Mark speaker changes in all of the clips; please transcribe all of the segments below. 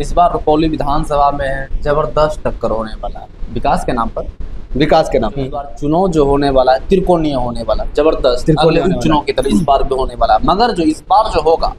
Speaker 1: इस बार रुपौली विधानसभा में जबरदस्त टक्कर होने वाला है विकास के नाम पर।
Speaker 2: विकास के नाम
Speaker 1: इस बार चुनाव जो होने वाला है त्रिकोणीय होने वाला है, जबरदस्त
Speaker 2: त्रिकोणीय
Speaker 1: अगले
Speaker 2: होने
Speaker 1: चुनाव की तरह इस बार भी होने वाला है। मगर जो इस बार जो होगा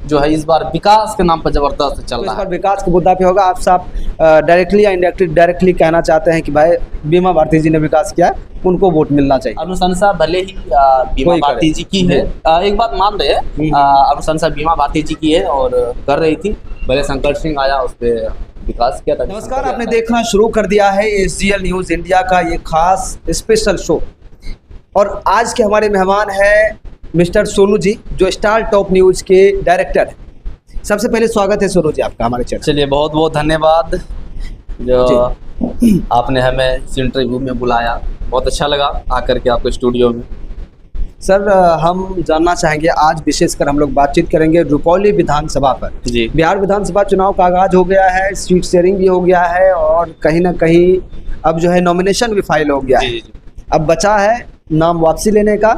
Speaker 1: जो है इस बार विकास के नाम पर जबरदस्त चल
Speaker 2: तो इस
Speaker 1: रहा
Speaker 2: बार
Speaker 1: है।
Speaker 2: विकास के मुद्दा पे होगा। आप साहब डायरेक्टली या डायरेक्टली कहना चाहते हैं कि भाई बीमा भारती जी ने विकास किया, उनको वोट मिलना चाहिए।
Speaker 1: अनुशंसा भले ही बीमा
Speaker 2: कोई
Speaker 1: भारती
Speaker 2: करे।
Speaker 1: जी की है, एक बात मान रहे हैं, अनुशंसा बीमा भारती जी की है और कर रही थी। भले शंकर सिंह आया, उस पर विकास किया था।
Speaker 2: नमस्कार, आपने देखना शुरू कर दिया है एसजीएल न्यूज़ इंडिया का ये खास स्पेशल शो, और आज के हमारे मेहमान हैं मिस्टर सोनू जी, जो स्टार टॉप न्यूज़ के डायरेक्टर हैं। सबसे पहले स्वागत है सोनू जी आपका हमारे चैनल।
Speaker 1: चलिए, बहुत बहुत धन्यवाद जो आपने हमें इस इंटरव्यू में बुलाया। बहुत अच्छा लगा आकर के आपके स्टूडियो में।
Speaker 2: सर, हम जानना चाहेंगे, आज विशेषकर हम लोग बातचीत करेंगे रुपौली विधानसभा पर।
Speaker 1: जी,
Speaker 2: बिहार विधानसभा चुनाव का आगाज हो गया है, सीट शेयरिंग भी हो गया है, और कहीं ना कहीं अब जो है नॉमिनेशन भी फाइल हो गया है।
Speaker 1: जी, जी।
Speaker 2: अब बचा है नाम वापसी लेने का,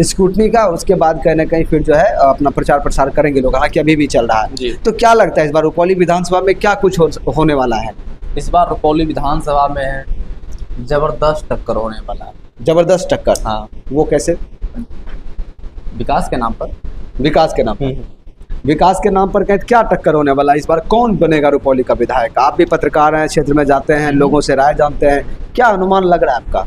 Speaker 2: स्क्रूटनी का, उसके बाद कहीं ना कहीं फिर जो है अपना प्रचार प्रसार करेंगे लोग, हालांकि अभी भी चल रहा
Speaker 1: जी।
Speaker 2: है। तो क्या लगता है इस बार रुपौली विधानसभा में क्या कुछ होने वाला है?
Speaker 1: इस बार रुपौली विधानसभा में जबरदस्त टक्कर होने वाला है।
Speaker 2: जबरदस्त टक्कर।
Speaker 1: हाँ,
Speaker 2: वो कैसे?
Speaker 1: विकास के नाम पर।
Speaker 2: विकास के नाम पर। विकास के नाम पर कहीं क्या टक्कर होने वाला है? इस बार कौन बनेगा रुपौली का विधायक? आप भी पत्रकार हैं, क्षेत्र में जाते हैं, लोगों से राय जानते हैं, क्या अनुमान लग रहा है आपका?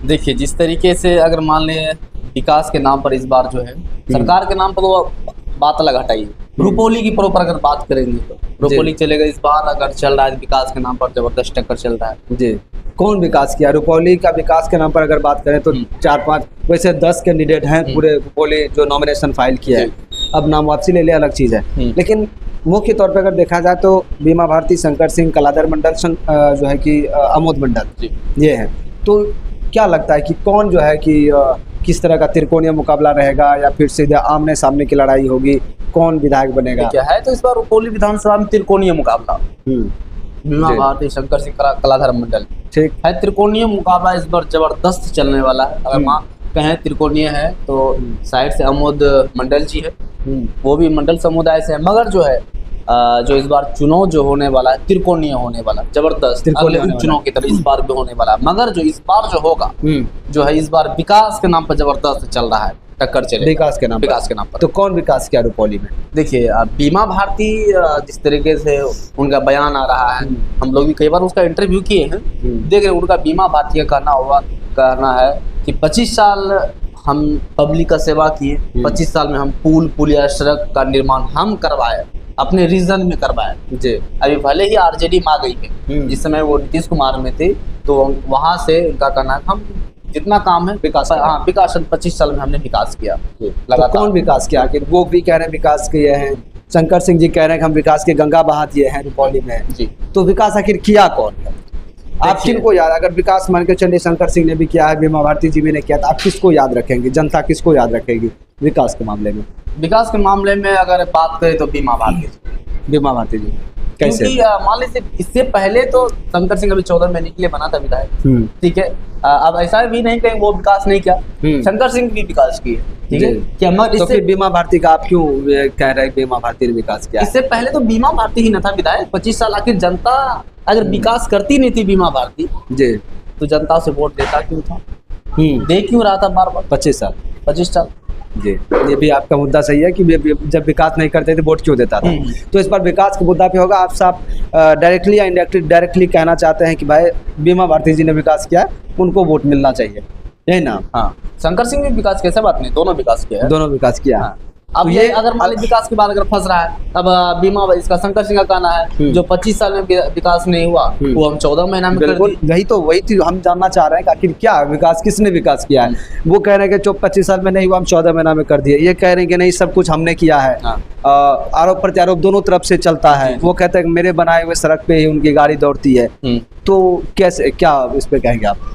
Speaker 1: देखिए, जिस तरीके से अगर मान लें विकास के नाम पर इस बार जो है, सरकार के नाम पर तो बात अलग हटाइए, रुपौली की प्रॉपर अगर बात करेंगे तो रुपौली चलेगा। इस बार अगर चल रहा है विकास के नाम पर जबरदस्त टक्कर चल रहा है।
Speaker 2: जी, कौन विकास किया? रुपौली का विकास के नाम पर अगर बात करें तो 4-5 वैसे 10 कैंडिडेट हैं पूरे रुपौली जो नॉमिनेशन फाइल किया है। अब नाम वापसी ले लिया, अलग चीज़ है, लेकिन मुख्य तौर पर अगर देखा जाए तो बीमा भारती, शंकर सिंह, कलाधर मंडल, जो है कि अमोद मंडल, ये है। तो क्या लगता है कि कौन जो है कि किस तरह का त्रिकोणीय मुकाबला रहेगा, या फिर सीधे आमने सामने की लड़ाई होगी? कौन विधायक बनेगा?
Speaker 1: क्या है तो इस बार रुपौली विधानसभा में त्रिकोणीय मुकाबला, बीमा भारती, शंकर सिंह, कलाधर मंडल,
Speaker 2: ठीक
Speaker 1: है। त्रिकोणीय मुकाबला इस बार जबरदस्त चलने वाला है। अगर माँ कहें त्रिकोणीय है तो साइड से अमोद मंडल जी है, वो भी मंडल समुदाय से है। मगर जो है जो इस बार चुनाव जो होने वाला है त्रिकोणीय होने वाला, जबरदस्त अगले चुनाव की तरह इस बार भी होने वाला है। मगर जो इस बार जो होगा जो है इस बार विकास के नाम पर जबरदस्त चल रहा है, टक्कर चले
Speaker 2: विकास के नाम पर। तो कौन विकास किया रुपौली में?
Speaker 1: देखिए, बीमा भारती जिस तरीके से उनका बयान आ रहा है, हम लोग भी कई बार उसका इंटरव्यू किए हैं, देख रहे उनका बीमा भारती का कहना है कि 25 साल हम पब्लिक का सेवा किए, 25 साल में हम पुल या सड़क का निर्माण हम करवाए, अपने रीजन में करवाए। जी, अभी भले ही आरजेडी में आ गई है, जिस समय वो नीतीश कुमार में थे, तो वहाँ से उनका कहना है हम जितना काम है विकास, हाँ विकास 25 साल में हमने विकास किया।
Speaker 2: तो कौन विकास किया? आखिर वो भी कह रहे हैं विकास किए हैं, शंकर सिंह जी कह रहे हैं कि हम विकास के गंगा बहा दिए हैं रुपौली में। जी, तो विकास आखिर किया कौन है? आप किनको याद, अगर विकास मान के चलिए शंकर सिंह ने भी किया है, बीमा भारती जी भी ने किया, तो आप किसको याद रखेंगे? जनता किसको याद रखेगी विकास के मामले में?
Speaker 1: विकास के मामले में अगर बात करें तो बीमा भारती जी।
Speaker 2: कैसे?
Speaker 1: क्योंकि मान लीजिए इससे पहले तो शंकर सिंह अभी 14 महीने के लिए बना था विधायक, ठीक है। अब ऐसा भी नहीं कहें वो विकास नहीं किया, शंकर सिंह भी विकास किए, ठीक है। क्या मगर
Speaker 2: तो फिर बीमा भारती का आप क्यों कह रहे हैं बीमा भारती ने विकास किया?
Speaker 1: इससे पहले तो बीमा भारती ही न था विधायक 25 साल। आखिर जनता अगर विकास करती नहीं थी बीमा भारती जी, तो जनता से वोट देता क्यों था, दे क्यों रहा था बार बार 25 साल?
Speaker 2: जी, ये भी आपका मुद्दा सही है कि जब विकास नहीं करते थे वोट क्यों देता था। तो इस बार विकास के मुद्दा पे होगा। आप साहब डायरेक्टली या डायरेक्टली कहना चाहते हैं कि भाई बीमा भारती जी ने विकास किया, उनको वोट मिलना चाहिए, यही ना? हाँ,
Speaker 1: शंकर सिंह भी विकास कैसे बात नहीं, दोनों विकास किया है,
Speaker 2: दोनों विकास किया। हाँ।
Speaker 1: अब ये अगर मान लीजिए विकास के बाद अगर फंस रहा है, अब बीमा इसका शंकर सिंह का कहना है जो 25 साल में विकास नहीं हुआ वो हम 14 महीना में कर दिए।
Speaker 2: वही हम जानना चाह रहे हैं कि आखिर क्या विकास, किसने विकास किया है? वो कह रहे हैं कि जो 25 साल में नहीं हुआ हम 14 महीना में कर दिए, ये कह रहे हैं कि नहीं सब कुछ हमने किया है। आरोप प्रत्यारोप दोनों तरफ से चलता है। वो कहते हैं कि मेरे बनाए हुए सड़क पे ही उनकी गाड़ी दौड़ती है। तो कैसे, क्या इस पे कहेंगे आप?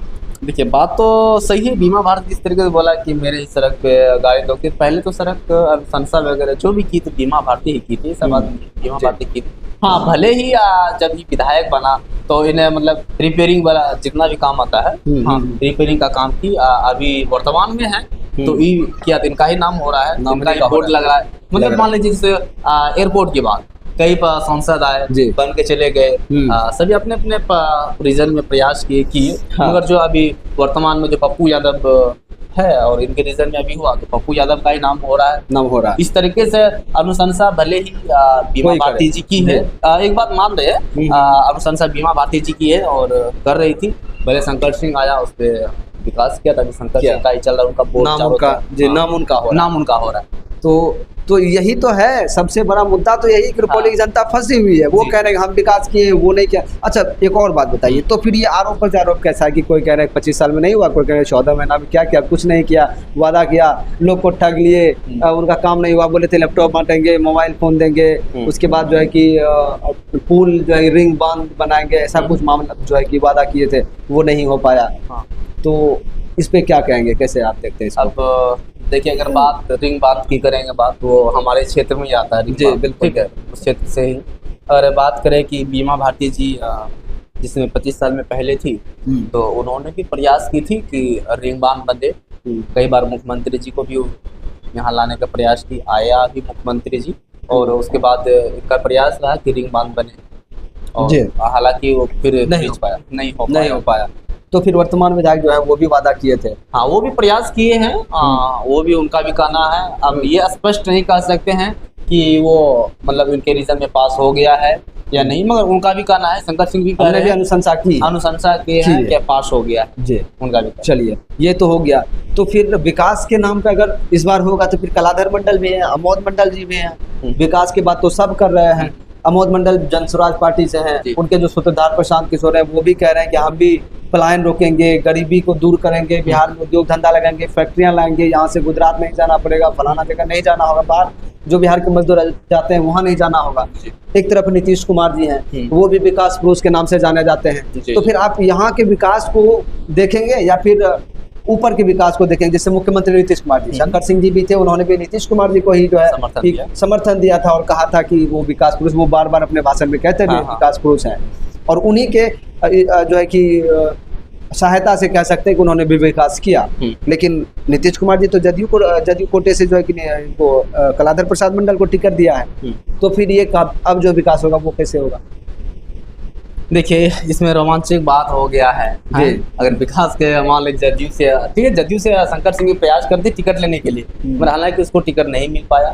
Speaker 1: देखिए, बात तो सही है। बीमा भारती इस तरीके से बोला कि मेरे ही सड़क पे गाड़ी दौड़ती, पहले तो सड़क संस्था वगैरह जो भी की थी बीमा भारती ही की थी, सब आदमी बीमा भारती की थी। हाँ, भले ही जब ये विधायक बना तो इन्हें मतलब रिपेयरिंग वाला जितना भी काम आता है, हाँ रिपेयरिंग का काम की अभी वर्तमान में है, तो ये क्या इनका ही नाम हो रहा है, इनका ही बोर्ड लग रहा है। मतलब मान लीजिए जैसे एयरपोर्ट की बात, कई सांसद आए,
Speaker 2: जी।
Speaker 1: बन के चले गए। सभी अपने अपने रीजन में प्रयास किए,
Speaker 2: हाँ।
Speaker 1: मगर जो अभी वर्तमान में जो पप्पू यादव है और इनके रीजन में अभी हुआ तो पप्पू यादव का ही नाम हो रहा है। इस तरीके से अनुशंसा भले ही बीमा
Speaker 2: कोई
Speaker 1: भारती जी की है, एक बात मान रहे हैं, अनुशंसा बीमा भारती जी की है और कर रही थी। भले शंकर सिंह आया, उस पर विकास किया था, शंकर सिंह का ही चल रहा है, उनका बोर्ड
Speaker 2: नाम उनका हो रहा है। तो यही तो है सबसे बड़ा मुद्दा, तो यही कि रुपौली की जनता फंसी हुई है। वो कह रहे हैं हम विकास किए, वो नहीं किया। अच्छा एक और बात बताइए, तो फिर ये आरोप पर आरोप कैसा है कि कोई कह रहे हैं 25 साल में नहीं हुआ, कोई कह रहे हैं 14 महीना में क्या किया, कुछ नहीं किया, वादा किया, लोग को ठग लिए, उनका काम नहीं हुआ, बोले थे लैपटॉप बांटेंगे, मोबाइल फोन देंगे, उसके बाद जो है कि पुल जो है रिंग बांध बनाएंगे, ऐसा कुछ मामला जो है कि वादा किए थे वो नहीं हो पाया। तो इस पे क्या कहेंगे, कैसे आप देखते हैं?
Speaker 1: अब देखिए, अगर बात रिंग बांध की करेंगे, बात वो हमारे क्षेत्र में ही आता है,
Speaker 2: जी बिल्कुल,
Speaker 1: ठीक है, उस क्षेत्र से ही। अगर बात करें कि बीमा भारती जी जिसमें 25 साल में पहले थी, तो उन्होंने भी प्रयास की थी कि रिंग बांध बने। कई बार मुख्यमंत्री जी को भी यहाँ लाने का प्रयास की, आया भी मुख्यमंत्री जी, और उसके बाद इनका प्रयास रहा कि रिंग बांध बने, और हालांकि वो फिर नहीं हो पाया।
Speaker 2: तो फिर वर्तमान विधायक जो है वो भी वादा किए थे।
Speaker 1: हाँ, वो भी प्रयास किए हैं, वो भी उनका भी कहना है। अब ये स्पष्ट नहीं कह सकते हैं कि वो मतलब उनके रीजन में पास हो गया है या नहीं, मगर उनका भी कहना है, शंकर सिंह भी कह रहे हैं,
Speaker 2: अनुशंसा की
Speaker 1: है कि पास हो गया है
Speaker 2: जी,
Speaker 1: उनका भी।
Speaker 2: चलिए ये तो हो गया। तो फिर विकास के नाम पे अगर इस बार होगा तो फिर कलाधर मंडल भी है, अमोद मंडल जी भी हैं। विकास की बात तो सब कर रहे हैं। अमोद मंडल जन स्वराज पार्टी से हैं, उनके जो सूत्रधार प्रशांत किशोर है वो भी कह रहे हैं कि हम भी पलायन रोकेंगे, गरीबी को दूर करेंगे, बिहार में उद्योग धंधा लगाएंगे, फैक्ट्रियां लाएंगे, यहाँ से गुजरात नहीं जाना पड़ेगा, फलाना जगह नहीं जाना होगा, बाहर जो बिहार के मजदूर जाते हैं वहाँ नहीं जाना होगा। एक तरफ नीतीश कुमार जी हैं, वो भी विकास पुरुष के नाम से जाने जाते हैं। तो फिर आप यहाँ के विकास को देखेंगे या फिर ऊपर के विकास को देखेंगे? जैसे मुख्यमंत्री नीतीश कुमार जी, शंकर सिंह जी भी थे, उन्होंने भी नीतीश कुमार जी को ही जो है समर्थन दिया था और कहा था कि वो विकास पुरुष, वो बार बार अपने भाषण में कहते थे विकास पुरुष हैं, और उन्हीं के जो है कि सहायता से कह सकते हैं कि उन्होंने भी विकास किया। लेकिन नीतीश कुमार जी तो जदयू कोटे से जो है कि इनको कलाधर प्रसाद मंडल को टिकट दिया है। तो फिर ये अब जो विकास होगा वो कैसे होगा?
Speaker 1: देखिए, इसमें रोमांचक बात हो गया है। अगर विकास के मान लीजिए जदयू से, ठीक है, जदयू से शंकर सिंह प्रयास करते टिकट लेने के लिए, मगर हालांकि उसको टिकट नहीं मिल पाया।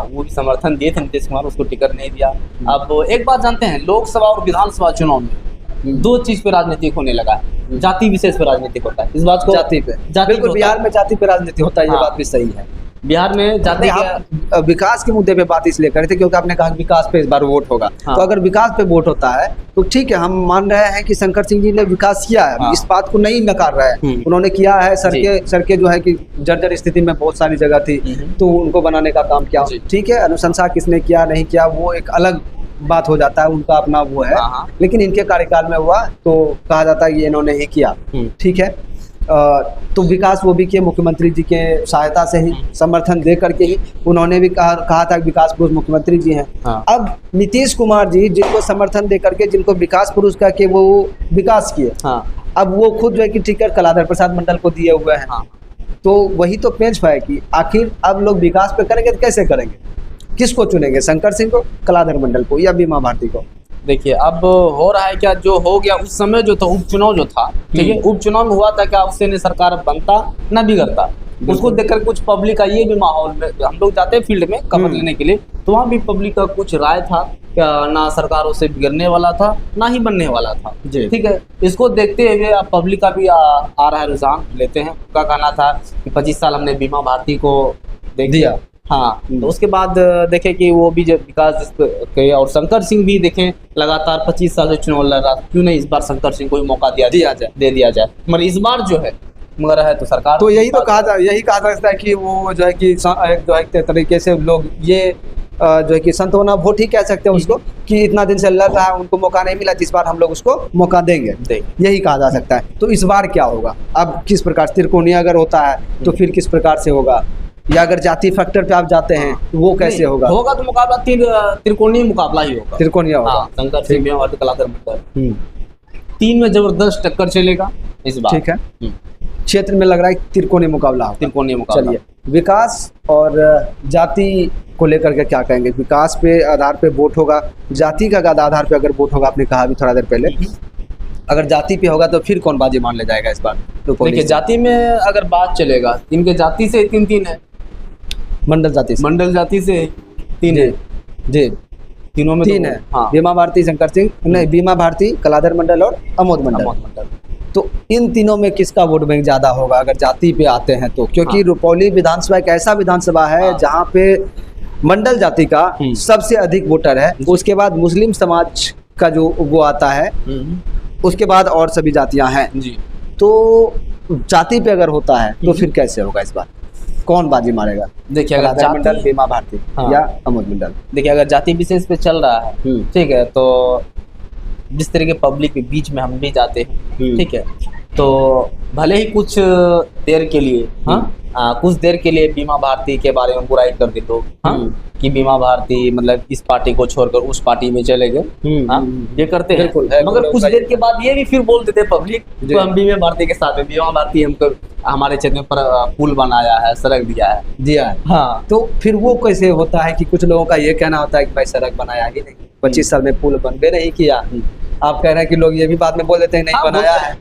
Speaker 1: वो भी समर्थन दिए थे नीतीश कुमार, उसको टिकट नहीं दिया। अब एक बात जानते हैं, लोकसभा और विधानसभा चुनाव में दो चीज पे राजनीतिक होने लगा है, जाति विशेष पे राजनीतिक होता है। इस बात को
Speaker 2: जाति पे बिल्कुल, बिहार में जाति पे राजनीति होता है, ये बात भी सही है।
Speaker 1: बिहार में जाति के
Speaker 2: विकास के मुद्दे पे बात इसलिए करे थे क्योंकि आपने कहा विकास पे इस बार वोट होगा। तो अगर विकास पे वोट होता है तो ठीक है, हम मान रहे हैं कि शंकर सिंह जी ने विकास किया है, इस बात को नहीं नकार रहे हैं, उन्होंने किया है। सड़कें जो है कि जर्जर स्थिति में बहुत सारी जगह थी, तो उनको बनाने का काम किया, ठीक है। अनुशंसा किसने किया नहीं किया वो एक अलग बात हो जाता है, उनका अपना वो है, लेकिन इनके कार्यकाल में हुआ तो कहा जाता है कि इन्होंने ही किया, ठीक है। तो विकास वो भी किए मुख्यमंत्री जी के सहायता से ही, समर्थन दे करके ही। उन्होंने भी कहा था कि विकास पुरुष मुख्यमंत्री जी हैं। अब नीतीश कुमार जी जिनको समर्थन दे करके, जिनको विकास पुरुष कह के वो विकास किए, अब वो खुद जो है कि टिकट कलाधर प्रसाद मंडल को दिए हुए हैं। तो वही तो पेंच है कि आखिर अब लोग विकास पे करेंगे तो कैसे करेंगे, किसको चुनेंगे, शंकर सिंह को, कलाधर मंडल को, या बीमा भारती को?
Speaker 1: देखिए, अब हो रहा है क्या, जो हो गया उस समय जो था उपचुनाव जो था, ठीक है, उपचुनाव में हुआ था क्या, उससे न सरकार बनता न बिगड़ता। उसको देखकर कुछ पब्लिक का ये भी माहौल में, हम लोग जाते हैं फील्ड में खबर लेने के लिए, तो वहाँ भी पब्लिक का कुछ राय था क्या, ना सरकारों से बिगड़ने वाला था ना ही बनने वाला था, ठीक है। इसको देखते हुए अब पब्लिक का भी आ रहा है रुझान, लेते हैं। उनका कहना था कि 25 साल हमने बीमा भारती को देख दिया, तो उसके बाद देखे कि वो भी जब विकास के, और शंकर सिंह भी देखें लगातार 25 साल से चुनाव लड़ रहा, क्यों नहीं इस बार शंकर सिंह को भी मौका दे दिया जाए। मगर इस बार जो है मगर है तो सरकार,
Speaker 2: तो यही कहा सकता है कि वो जो है कि जो है तरीके से लोग ये जो है कि संतोना वोट ही कह सकते हैं उसको, कि इतना दिन से लड़ रहा है, उनको मौका नहीं मिला, इस बार हम लोग उसको मौका देंगे, यही कहा जा सकता है। तो इस बार क्या होगा, अब किस प्रकार त्रिकोणीय अगर होता है तो फिर किस प्रकार से होगा, या अगर जाति फैक्टर पे आप जाते हैं तो वो कैसे होगा?
Speaker 1: तो मुकाबला त्रिकोणीय मुकाबला ही होगा,
Speaker 2: त्रिकोणीय होगा।
Speaker 1: शंकर सिंह बीमा भारती कलाधर मंडल 3 में जबरदस्त टक्कर चलेगा इस बार,
Speaker 2: ठीक है। क्षेत्र में लग रहा है त्रिकोणीय मुकाबला होगा।
Speaker 1: त्रिकोणीय मुकाबला।
Speaker 2: चलिए, विकास और जाति को लेकर के क्या कहेंगे? विकास पे आधार पे वोट होगा, जाति का आधार पे अगर वोट होगा, आपने कहा अभी थोड़ा देर पहले, अगर जाति पे होगा तो फिर कौन बाजी मान ले जाएगा इस बार?
Speaker 1: देखिए, जाति में अगर बात चलेगा, इनके जाति से 3 है,
Speaker 2: मंडल जाति से,
Speaker 1: मंडल जाति से 3 है
Speaker 2: जी,
Speaker 1: तीनों में
Speaker 2: 3 है।
Speaker 1: हाँ।
Speaker 2: बीमा भारती, शंकर सिंह नहीं, बीमा भारती, कलाधर मंडल और अमोद मंडल। तो इन तीनों में किसका वोट बैंक ज्यादा होगा अगर जाति पे आते हैं तो? क्योंकि रुपौली विधानसभा एक ऐसा विधानसभा है जहाँ पे मंडल जाति का सबसे अधिक वोटर है, उसके बाद मुस्लिम समाज का जो वो आता है, उसके बाद और सभी जातियां हैं जी। तो जाति पे अगर होता है तो फिर कैसे होगा इस बार? कौन बाजी मारेगा? देखिए, अगर जाति मंडल, बीमा भारती या अमोद मंडल,
Speaker 1: देखिए अगर जाति विशेष पे चल रहा है, ठीक है, तो जिस तरह के पब्लिक के बीच में हम भी जाते हैं, ठीक है, तो भले ही कुछ देर के लिए कुछ देर के लिए बीमा भारती के बारे में बुराई कर दे लोग, कि बीमा भारती मतलब इस पार्टी को छोड़कर उस पार्टी में चले गए, ये करते हैं। मगर कुछ देर के बाद ये भी फिर बोल देते पब्लिक, तो हम बीमा भारती के साथ हैं, बीमा भारती हमको हमारे क्षेत्र पर पुल बनाया है, सड़क दिया है। हाँ,
Speaker 2: तो फिर वो कैसे होता है कि कुछ लोगों का ये कहना होता है कि भाई सड़क बनाया ही नहीं, 25 साल में पुल बन भी नहीं किया। आप कह रहे हैं कि लोग ये भी बाद में बोल देते हैं नहीं बनाया है,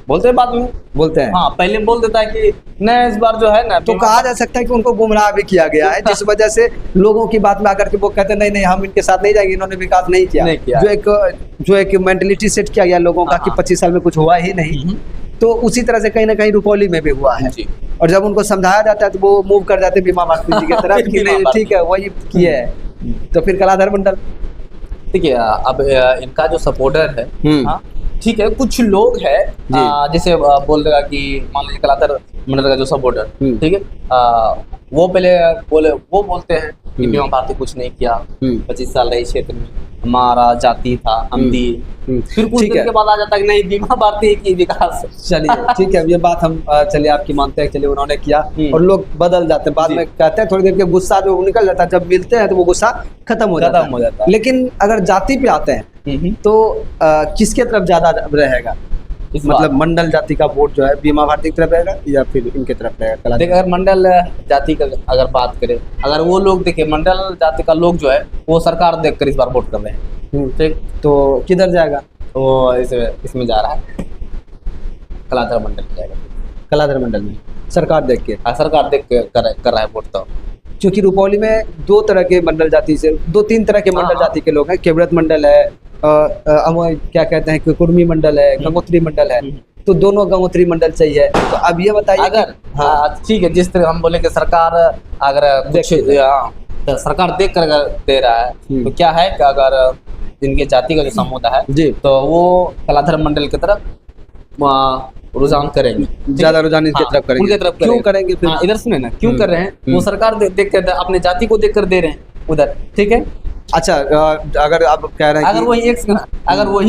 Speaker 1: बोलते हैं, बाद में बोलते हैं। हाँ, पहले बोल देता है कि नहीं इस बार जो है ना,
Speaker 2: तो कहा जा सकता है कि उनको गुमराह भी किया गया है, जिस वजह से लोगों की बात में आकर के वो कहते हैं नहीं हम इनके साथ नहीं जाएंगे, इन्होंने विकास नहीं किया। जो एक मेंटलिटी सेट किया गया लोगों का कि 25 साल में कुछ हुआ ही नहीं, तो उसी तरह से कहीं ना कहीं रुपौली में भी हुआ है। और जब उनको समझाया जाता है तो वो मूव कर जाते हैं बीमा भारती जी की तरफ कि नहीं ठीक है वही किया है। तो फिर कलाधर मंडल,
Speaker 1: ठीक है, अब इनका जो सपोर्टर है, ठीक है, कुछ लोग है जैसे बोल देगा कि मान लीजिए कलाधर मंडल का जो सपोर्टर, ठीक है, वो पहले वो बोलते हैं कि बीमा भारती कुछ नहीं किया, 25 साल रही क्षेत्र में, हमारा जाति था, हम दिए। फिर कुछ दिन के बाद आ जाता है कि नहीं बीमा भारती की विकास।
Speaker 2: चलिए ठीक है, ये बात हम चलिए आपकी मानते हैं, चलिए उन्होंने किया, और लोग बदल जाते हैं, बाद में कहते हैं, थोड़ी देर के गुस्सा जो निकल जाता है, जब मिलते हैं तो वो गुस्सा खत्म हो जाता है। लेकिन अगर जाति पे आते हैं तो किसके तरफ ज्यादा रहेगा? मतलब मंडल जाति का वोट जो है बीमा भारती की तरफ रहेगा या फिर इनके तरफ रहेगा?
Speaker 1: देखिए, अगर मंडल जाति का अगर बात करें, अगर वो लोग देखिए मंडल जाति का लोग जो है वो सरकार देखकर इस बार वोट कर रहे हैं, ठीक, तो किधर जाएगा? वो इसमें जा रहा है, कलाधर मंडल में जाएगा।
Speaker 2: कलाधर मंडल में सरकार देख के,
Speaker 1: सरकार देख के कर रहा है वोट। तो
Speaker 2: क्योंकि रुपौली में 2 तरह के मंडल जाति से 2-3 तरह के मंडल जाति के लोग हैं, केवड़त मंडल है, क्या कहते हैं कि कुर्मी मंडल है, गंगोत्री मंडल है, तो दोनों गंगोत्री मंडल चाहिए। तो अब ये बताइए,
Speaker 1: अगर ठीक है, जिस तरह हम बोले कि सरकार अगर सरकार देख कर दे रहा है, तो क्या है कि अगर इनके जाति का जो समुदाय है जी, तो वो कलाधर मंडल की तरफ रुझान करेंगे, ज्यादा रुझान इनकी तरफ करेंगे। उनकी तरफ क्यों करेंगे? फिर इधर सुने ना, क्यों कर रहे हैं? वो सरकार देख कर अपने जाति को देख कर दे रहे हैं उधर, ठीक है।
Speaker 2: अच्छा, अगर आप कह रहे हैं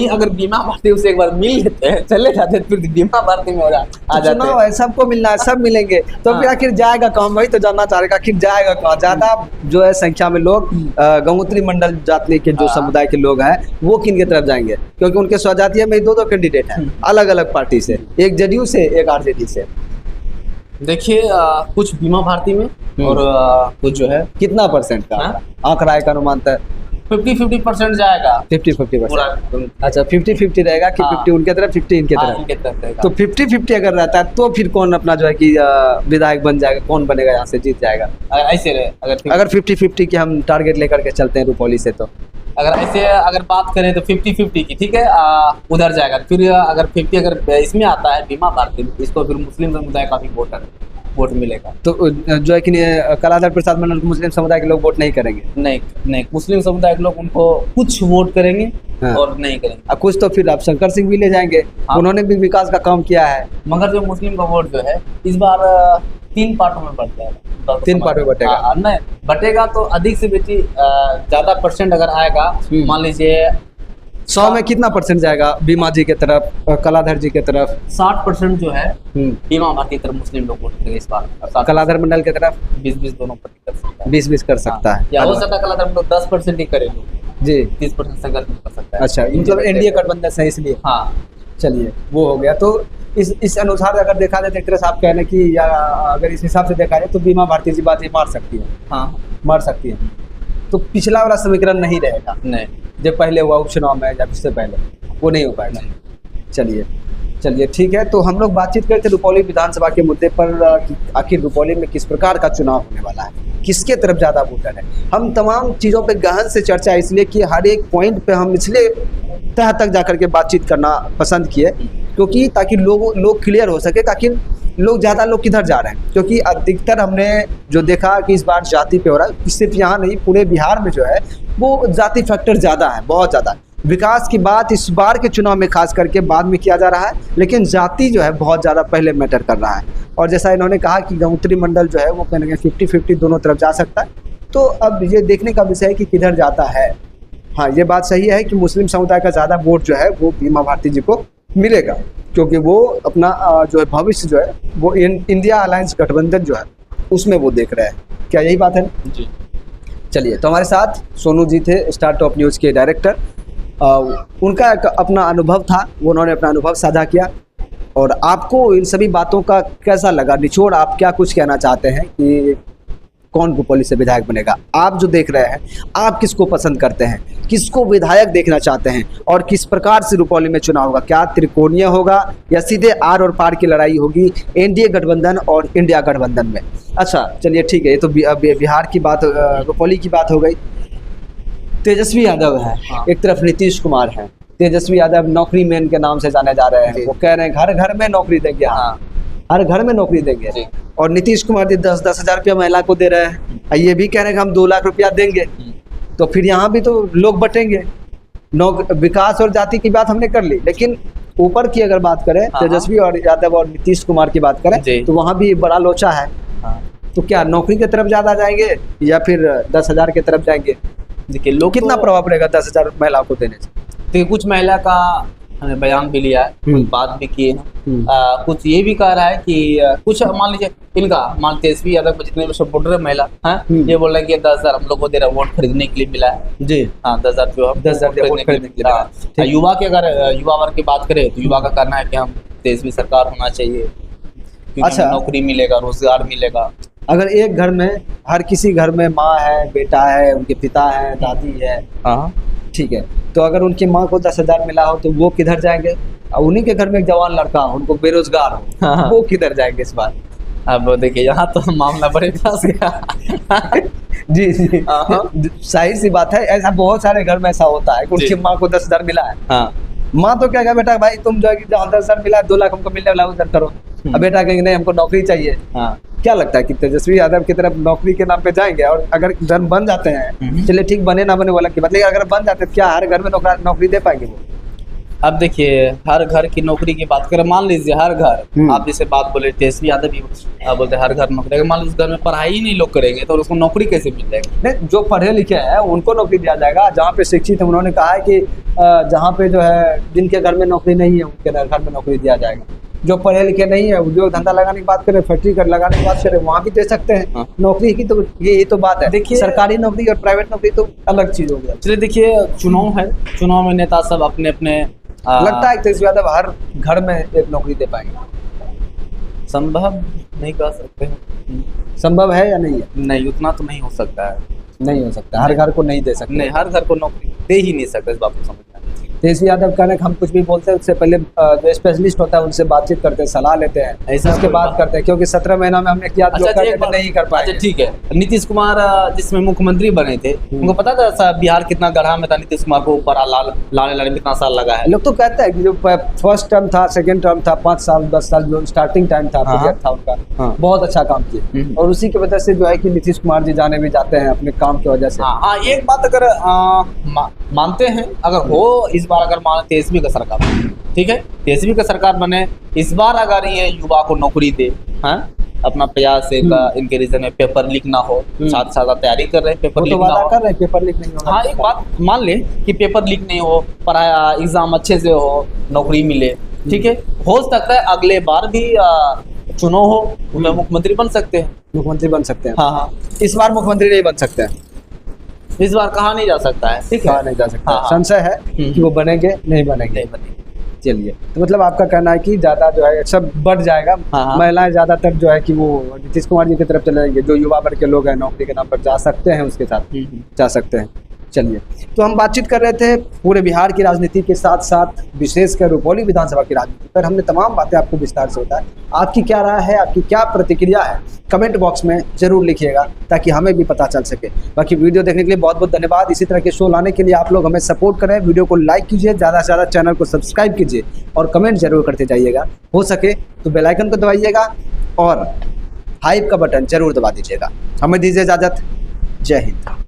Speaker 1: अगर बीमा भारती उसे एक बार मिल लेते हैं, चले जाते हैं, फिर बीमा भारती में आ जाते हैं,
Speaker 2: सबको मिलना है, सब मिलेंगे, तो फिर आखिर जाएगा कहाँ? वही तो जानना चाह रहे, आखिर जाएगा कहाँ? ज्यादा जो है संख्या में लोग गंगोत्री मंडल जाति के जो समुदाय के लोग हैं वो किन की तरफ जाएंगे? क्योंकि उनके स्वजातीय में 2 कैंडिडेट हैं अलग अलग पार्टी से, एक जेडीयू से, एक आरजेडी से।
Speaker 1: देखिए, कुछ बीमा भारती में और कुछ जो है
Speaker 2: कितना परसेंट का आंकड़ा है का अनुमान है?
Speaker 1: 50-50% जाएगा।
Speaker 2: 50-50%। अच्छा, 50-50 रहेगा कि 50 उनके तरफ 50 इनके तरफ? तो 50-50 अगर रहता है तो फिर कौन अपना जो है कि विधायक बन जाएगा, कौन बनेगा यहाँ से जीत जाएगा?
Speaker 1: ऐसे रहे
Speaker 2: अगर 50-50 की हम टारगेट लेकर के चलते हैं रुपौली से, तो
Speaker 1: अगर बात करें तो 50-50 की, ठीक है, उधर जाएगा। फिर अगर 50 अगर इसमें आता है बीमा भारती, इसको फिर मुस्लिम समुदाय का भी वोट मिलेगा।
Speaker 2: तो जो है कि कलाधर प्रसाद मंडल को मुस्लिम समुदाय के लोग वोट नहीं करेंगे?
Speaker 1: नहीं, मुस्लिम समुदाय के लोग उनको कुछ वोट करेंगे और नहीं करेंगे।
Speaker 2: कुछ तो फिर आप शंकर सिंह भी ले जाएंगे, उन्होंने भी विकास का काम किया है।
Speaker 1: मगर जो मुस्लिम का वोट जो है इस बार 3 पार्टों में बढ़ जाएगा।
Speaker 2: 3 पार्ट में बटेगा?
Speaker 1: नहीं बटेगा तो अधिक से बेटी ज्यादा परसेंट अगर आएगा, मान लीजिए
Speaker 2: 100 में कितना परसेंट जाएगा बीमा जी के तरफ, कलाधर जी के तरफ?
Speaker 1: 60% जो है बीमा भारती तरफ मुस्लिम लोग वोट करेंगे इस बार।
Speaker 2: कलाधर मंडल की तरफ
Speaker 1: 20-20 दोनों कर सकता है।
Speaker 2: 20-20 कर सकता है,
Speaker 1: या हो सकता है कलाधर मंडल 10% ही करे
Speaker 2: जी,
Speaker 1: 30% संघर्ष कर सकता है।
Speaker 2: अच्छा, मतलब एनडीए गठबंधन से इसलिए।
Speaker 1: हाँ,
Speaker 2: चलिए वो हो गया। तो इस अनुसार अगर देखा जाए तो एक तरह से आप कह रहे हैं कि या अगर इस हिसाब से देखा जाए तो बीमा भारती जी बात ये मार सकती है,
Speaker 1: हाँ
Speaker 2: मार सकती है। तो पिछला वाला समीकरण नहीं रहेगा
Speaker 1: नहीं,
Speaker 2: जो पहले हुआ उपचुनाव में या उससे पहले, वो नहीं हो पाएगा। चलिए चलिए ठीक है। तो हम लोग बातचीत करते रुपौली विधानसभा के मुद्दे पर कि आखिर रुपौली में किस प्रकार का चुनाव होने वाला है, किसके तरफ ज़्यादा वोटर है। हम तमाम चीज़ों पे गहन से चर्चा इसलिए कि हर एक पॉइंट पे हम इसलिए तह तक जाकर के बातचीत करना पसंद किए क्योंकि ताकि लोग क्लियर हो सके, ताकि लोग ज़्यादा लोग किधर जा रहे हैं। क्योंकि अधिकतर हमने जो देखा कि इस बार जाति पे हो रहा है, सिर्फ यहाँ नहीं पूरे बिहार में जो है वो जाति फैक्टर ज़्यादा है, बहुत ज़्यादा। विकास की बात इस बार के चुनाव में खास करके बाद में किया जा रहा है, लेकिन जाति जो है बहुत ज़्यादा पहले मैटर कर रहा है। और जैसा इन्होंने कहा कि गंगोत्री मंडल जो है वो कहने के 50-50 दोनों तरफ जा सकता है। तो अब ये देखने का विषय है कि किधर जाता है। हाँ, ये बात सही है कि मुस्लिम समुदाय का ज़्यादा वोट जो है वो बीमा भारती जी को मिलेगा, क्योंकि वो अपना जो है भविष्य जो है वो इंडिया अलायंस गठबंधन जो है उसमें वो देख रहे हैं। क्या यही बात है
Speaker 1: जी?
Speaker 2: चलिए, तो हमारे साथ सोनू जी थे, स्टार टॉप न्यूज़ के डायरेक्टर। उनका एक अपना अनुभव था, वो उन्होंने अपना अनुभव साझा किया। और आपको इन सभी बातों का कैसा लगा, निचोड़ आप क्या कुछ कहना चाहते हैं कि कौन रुपौली से विधायक बनेगा? आप जो देख रहे हैं, आप किसको पसंद करते हैं, किसको विधायक देखना चाहते हैं, और किस प्रकार से रुपौली में चुनाव होगा? क्या त्रिकोणीय होगा या सीधे आर और पार की लड़ाई होगी एनडीए गठबंधन और इंडिया गठबंधन में? अच्छा चलिए ठीक है, ये तो बिहार की बात, रुपौली की बात हो गई। तेजस्वी यादव है, एक तरफ नीतीश कुमार है। तेजस्वी यादव नौकरी मैन के नाम से जाने जा रहे हैं, वो कह रहे हैं घर घर में नौकरी देंगे। हाँ, हर घर में नौकरी देंगे। और नीतीश कुमार जी 10-10 हज़ार रुपया महिला को दे रहे हैं, ये भी कह रहे हैं कि हम 2 लाख रुपया देंगे। तो फिर यहाँ भी तो लोग बटेंगे। विकास और जाति की बात हमने कर ली, लेकिन ऊपर की अगर बात करें, तेजस्वी और यादव और नीतीश कुमार की बात करें तो वहाँ भी बड़ा लोचा है। तो क्या नौकरी की तरफ ज़्यादा जाएंगे या फिर 10 हज़ार की तरफ जाएंगे? देखिए लोग कितना प्रभाव पड़ेगा 10 हज़ार महिलाओं को देने से?
Speaker 1: देखिए कुछ महिला का हमने बयान भी लिया है, बात भी किए हैं। कुछ ये भी कह रहा है कि कुछ मान लीजिए इनका मान तेजस्वी यादव जितने भी सपोर्टर है महिला हैं, ये बोल रहे हैं कि 10 हज़ार हम लोग को दे रहा वोट खरीदने के लिए मिला है जी। हाँ, 10 हज़ार जो 10 हज़ार खरीदने के लिए मिला है। युवा की अगर युवा वर्ग की बात करें तो युवा का कहना है कि हम तेजस्वी सरकार होना चाहिए,
Speaker 2: अच्छा
Speaker 1: नौकरी मिलेगा, रोजगार मिलेगा।
Speaker 2: अगर एक घर में, हर किसी घर में माँ है, बेटा है, उनके पिता है, दादी है, हाँ ठीक है, तो अगर उनकी माँ को 10 हज़ार मिला हो तो वो किधर जाएंगे? और उन्हीं के घर में एक जवान लड़का हो, उनको बेरोजगार हो, हाँ। वो किधर जाएंगे इस बार?
Speaker 1: अब देखिए यहाँ तो मामला बड़े पास गया।
Speaker 2: जी जी, सही सी बात है। ऐसा बहुत सारे घर में ऐसा होता है कि उनकी माँ को 10 हज़ार मिला है। हाँ। माँ तो क्या कहे, बेटा भाई तुम जो है 10 हज़ार मिला है, 2 लाख हमको मिलने वाला उधर करो। अब बेटा कहेंगे नहीं हमको नौकरी चाहिए। हाँ। क्या लगता है कि तेजस्वी यादव की तरफ नौकरी के नाम पे जाएंगे? और अगर धन बन जाते हैं, चलिए ठीक, बने ना बने वाला की बात, लेकिन अगर बन जाते हैं क्या हर घर में नौकरी दे पाएंगे वो?
Speaker 1: अब देखिए हर घर की नौकरी की बात करें, मान लीजिए हर घर, आप जैसे बात बोले तेजस्वी यादव भी बोलते हर घर नौकरी, मान लीजिए घर में पढ़ाई ही नहीं लोग करेंगे तो उसको नौकरी कैसे मिल जाएगी?
Speaker 2: नहीं, जो पढ़े लिखे हैं उनको नौकरी दिया जाएगा। जहाँ पे शिक्षित है उन्होंने कहा है कि जहाँ पे जो है जिनके घर में नौकरी नहीं है उनके घर में नौकरी दिया जाएगा। जो पढ़े लिखे नहीं है, उद्योग धंधा लगाने की बात करें, फैक्ट्री लगाने की बात करें, वहाँ भी दे सकते हैं नौकरी की। तो यही तो बात है। देखिए सरकारी नौकरी और प्राइवेट नौकरी तो अलग चीज हो गया।
Speaker 1: चलिए देखिए चुनाव है, चुनाव में नेता सब अपने अपने
Speaker 2: लगता है तेजस्वी यादव हर घर में एक नौकरी दे पाएंगे?
Speaker 1: संभव नहीं कह सकते।
Speaker 2: संभव है या नहीं है?
Speaker 1: नहीं, उतना तो नहीं हो सकता है।
Speaker 2: नहीं हो सकता, हर घर को नहीं दे सकते।
Speaker 1: नहीं, हर घर को नौकरी दे ही नहीं सकते, इस बात को समझना।
Speaker 2: तेजस्वी यादव कहने हम कुछ भी बोलते हैं उससे पहले जो स्पेशलिस्ट होता है उनसे बातचीत करते हैं, सलाह लेते हैं, ऐसा उसके बाद करते हैं, क्योंकि 17 महीना में हमने किया नहीं कर पाए।
Speaker 1: अच्छा ठीक है, नीतीश कुमार जिसमें मुख्यमंत्री बने थे, उनको पता था बिहार कितना गढ़ा में था, नीतीश कुमार को ऊपर लाने में कितना साल लगा है?
Speaker 2: लोग तो कहते हैं कि जो फर्स्ट टर्म था, सेकंड टर्म था, 5 साल 10 साल जो स्टार्टिंग टाइम था, पीरियड था उनका, बहुत अच्छा काम किया। और उसी की वजह से जो है कि नीतीश कुमार जी जाने भी जाते हैं अपने काम की वजह से।
Speaker 1: हाँ, एक बात अगर मानते हैं, अगर हो इस बार अगर माने तेजस्वी का सरकार, ठीक है, तेजस्वी का सरकार बने इस बार, अगर ये युवा को नौकरी दे, हाँ अपना प्रयास है इनके रीजन में पेपर लीक ना हो, साथ तैयारी कर रहे हैं, पेपर लीक ना हो,
Speaker 2: कर रहे हैं पेपर लीक नहीं हो।
Speaker 1: हाँ, एक बात मान ले कि पेपर लीक नहीं हो, पढ़ाई एग्जाम अच्छे से हो, नौकरी मिले, ठीक है, हो सकता है अगले बार भी चुनाव हो, उनमें मुख्यमंत्री बन सकते हैं।
Speaker 2: मुख्यमंत्री बन सकते हैं।
Speaker 1: हाँ हाँ,
Speaker 2: इस बार मुख्यमंत्री नहीं बन सकते हैं।
Speaker 1: इस बार कहाँ नहीं जा सकता है, ठीक है,
Speaker 2: नहीं जा सकता। संशय है कि वो बनेंगे नहीं बनेंगे। चलिए, तो मतलब आपका कहना है कि ज़्यादा जो है सब बढ़ जाएगा,
Speaker 1: हाँ।
Speaker 2: महिलाएं ज़्यादातर जो है कि वो नीतीश कुमार जी की तरफ चले जाएंगे, जो युवा वर्ग के लोग हैं नौकरी के नाम पर जा सकते हैं उसके साथ जा सकते हैं। चलिए, तो हम बातचीत कर रहे थे पूरे बिहार की राजनीति के साथ साथ विशेषकर रुपौली विधानसभा की राजनीति पर। हमने तमाम बातें आपको विस्तार से बताया। आपकी क्या राय है, आपकी क्या प्रतिक्रिया है, कमेंट बॉक्स में ज़रूर लिखिएगा ताकि हमें भी पता चल सके। बाकी वीडियो देखने के लिए बहुत बहुत धन्यवाद। इसी तरह के शो लाने के लिए आप लोग हमें सपोर्ट करें, वीडियो को लाइक कीजिए, ज़्यादा से ज़्यादा चैनल को सब्सक्राइब कीजिए और कमेंट जरूर करते जाइएगा। हो सके तो बेल आइकन को दबाइएगा और हाइप का बटन जरूर दबा दीजिएगा। हमें दीजिए इजाज़त। जय हिंद।